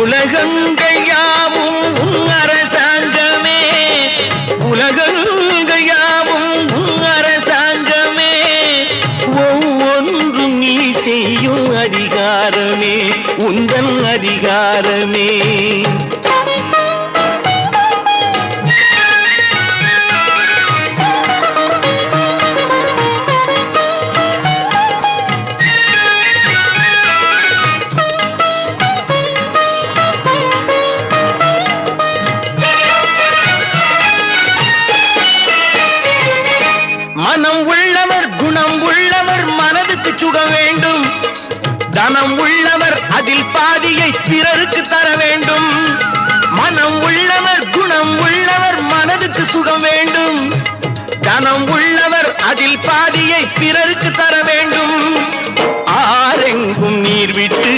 உலகங்கள் யாவும் உன் அரசாங்கமே, உலகங்கள் யாவும் உன் அரசாங்கமே, ஒவ்வொன்றும் நீ செய்யும் அதிகாரமே உந்தன் அதிகாரமே. மனம் உள்ளவர் குணம் உள்ளவர் மனதுக்கு சுகம் வேண்டும், தனம் உள்ளவர் அதில் பாதியை பிறருக்கு தர வேண்டும். மனம் உள்ளவர் குணம் உள்ளவர் மனதுக்கு சுகம் வேண்டும், தனம் உள்ளவர் அதில் பாதியை பிறருக்கு தர வேண்டும். ஆரெங்கும் நீர் விட்டு